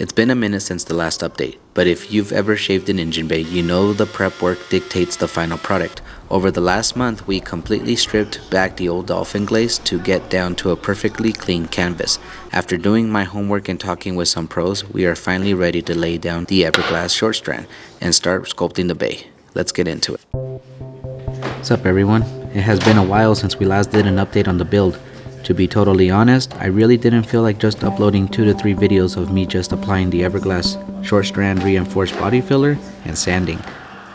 It's been a minute since the last update, but if you've ever shaved an engine bay, you know the prep work dictates the final product. Over the last month, we completely stripped back the old dolphin glaze to get down to a perfectly clean canvas. After doing my homework and talking with some pros, we are finally ready to lay down the Everglass short strand and start sculpting the bay. Let's get into it. What's up everyone? It has been a while since we last did an update on the build. To be totally honest, I really didn't feel like just uploading 2 to 3 videos of me just applying the Everglass short strand reinforced body filler and sanding.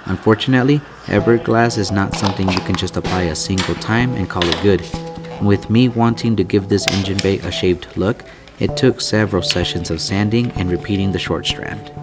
Unfortunately, Everglass is not something you can just apply a single time and call it good. With me wanting to give this engine bay a shaved look, it took several sessions of sanding and repeating the short strand.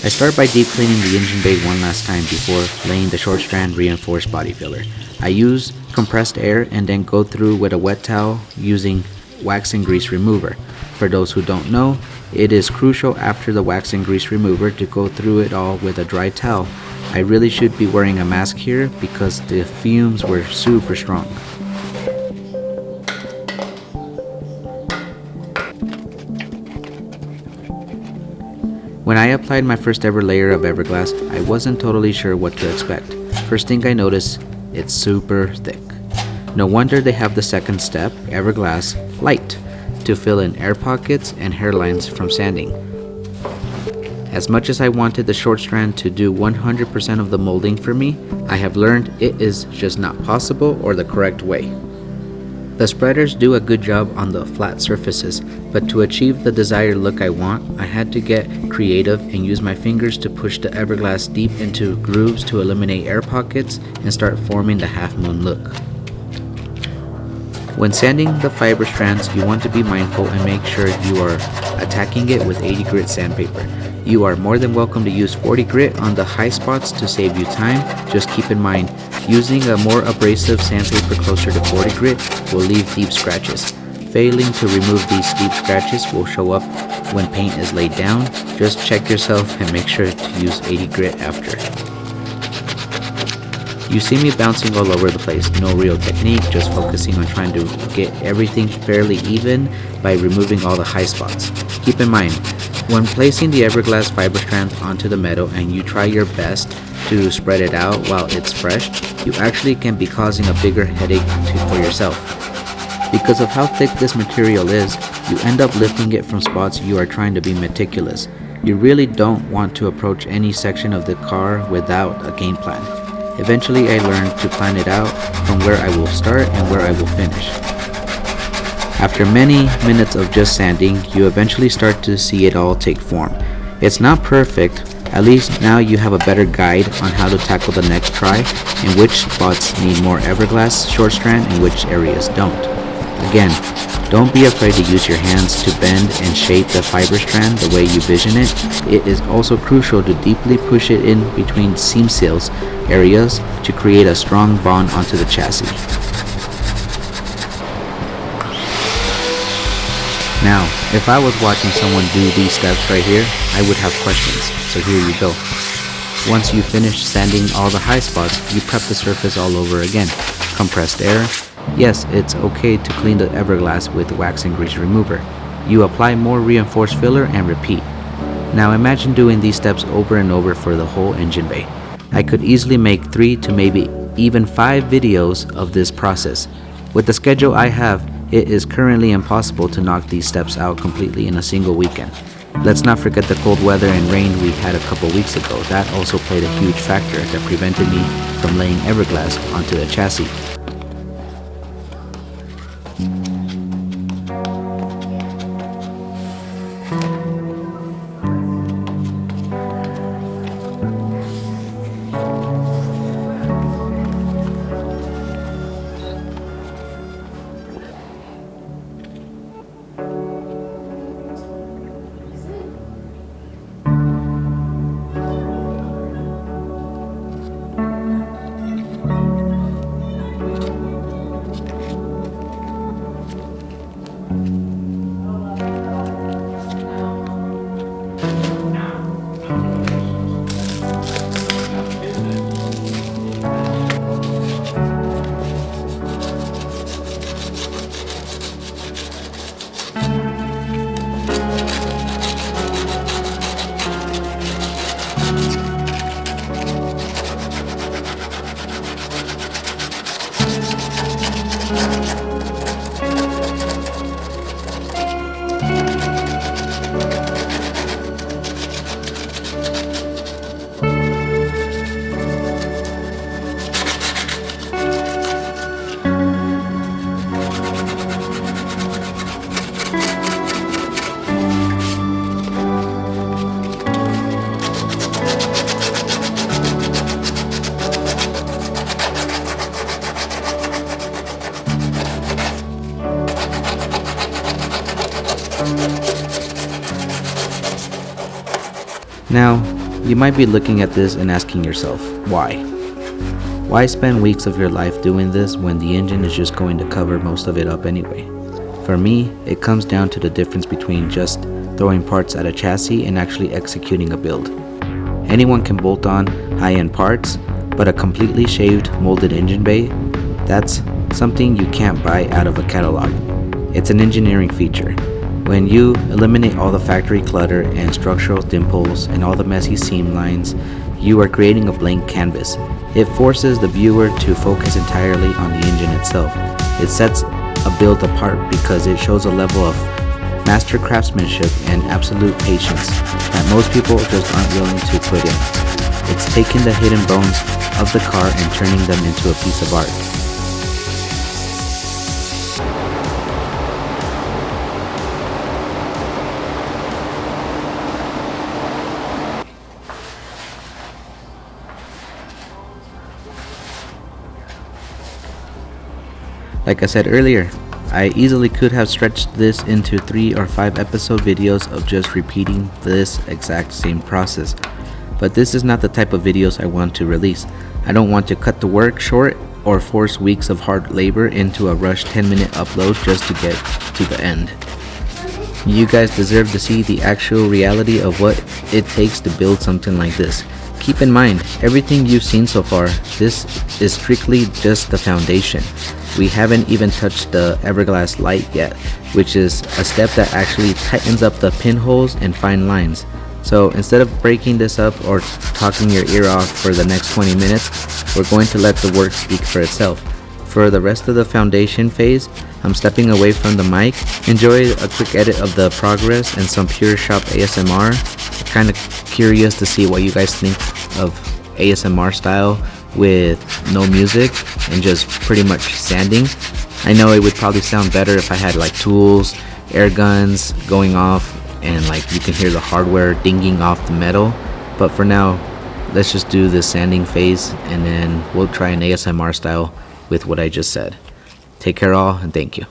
I start by deep cleaning the engine bay one last time before laying the short strand reinforced body filler. I use compressed air and then go through with a wet towel using wax and grease remover. For those who don't know, it is crucial after the wax and grease remover to go through it all with a dry towel. I really should be wearing a mask here because the fumes were super strong. When I applied my first ever layer of Everglass, I wasn't totally sure what to expect. First thing I noticed, it's super thick. No wonder they have the second step, Everglass Light, to fill in air pockets and hairlines from sanding. As much as I wanted the short strand to do 100% of the molding for me, I have learned it is just not possible or the correct way. The spreaders do a good job on the flat surfaces, but to achieve the desired look I want, I had to get creative and use my fingers to push the Everglass deep into grooves to eliminate air pockets and start forming the half moon look. When sanding the fiber strands, you want to be mindful and make sure you are attacking it with 80 grit sandpaper. You are more than welcome to use 40 grit on the high spots to save you time. Just keep in mind, using a more abrasive sandpaper closer to 40 grit will leave deep scratches. Failing to remove these deep scratches will show up when paint is laid down. Just check yourself and make sure to use 80 grit after. You see me bouncing all over the place, no real technique, just focusing on trying to get everything fairly even by removing all the high spots. Keep in mind, when placing the Everglass fiber strand onto the metal and you try your best to spread it out while it's fresh, you actually can be causing a bigger headache for yourself. Because of how thick this material is, you end up lifting it from spots you are trying to be meticulous. You really don't want to approach any section of the car without a game plan. Eventually I learned to plan it out from where I will start and where I will finish. After many minutes of just sanding, you eventually start to see it all take form. It's not perfect, at least now you have a better guide on how to tackle the next try and which spots need more Everglass short strand and which areas don't. Again, don't be afraid to use your hands to bend and shape the fiber strand the way you vision it. It is also crucial to deeply push it in between seam seals areas to create a strong bond onto the chassis. Now, if I was watching someone do these steps right here, I would have questions, so here you go. Once you finish sanding all the high spots, you prep the surface all over again. Compressed air. Yes, it's okay to clean the Everglass with wax and grease remover. You apply more reinforced filler and repeat. Now imagine doing these steps over and over for the whole engine bay. I could easily make 3 to maybe even 5 videos of this process. With the schedule I have, it is currently impossible to knock these steps out completely in a single weekend. Let's not forget the cold weather and rain we had a couple weeks ago. That also played a huge factor that prevented me from laying Everglass onto the chassis. Now, you might be looking at this and asking yourself, why? Why spend weeks of your life doing this when the engine is just going to cover most of it up anyway? For me, it comes down to the difference between just throwing parts at a chassis and actually executing a build. Anyone can bolt on high-end parts, but a completely shaved, molded engine bay, that's something you can't buy out of a catalog. It's an engineering feature. When you eliminate all the factory clutter and structural dimples and all the messy seam lines, you are creating a blank canvas. It forces the viewer to focus entirely on the engine itself. It sets a build apart because it shows a level of master craftsmanship and absolute patience that most people just aren't willing to put in. It's taking the hidden bones of the car and turning them into a piece of art. Like I said earlier, I easily could have stretched this into 3 or 5 episode videos of just repeating this exact same process. But this is not the type of videos I want to release. I don't want to cut the work short or force weeks of hard labor into a rushed 10-minute upload just to get to the end. You guys deserve to see the actual reality of what it takes to build something like this. Keep in mind, everything you've seen so far, this is strictly just the foundation. We haven't even touched the Everglass light yet, which is a step that actually tightens up the pinholes and fine lines. So instead of breaking this up or talking your ear off for the next 20 minutes, we're going to let the work speak for itself. For the rest of the foundation phase, I'm stepping away from the mic. Enjoy a quick edit of the progress and some pure shop ASMR. Kind of curious to see what you guys think of ASMR style with no music and just pretty much sanding. I know it would probably sound better if I had like tools, air guns going off, and like you can hear the hardware dinging off the metal. But for now, let's just do this sanding phase and then we'll try an ASMR style with what I just said. Take care all, and thank you.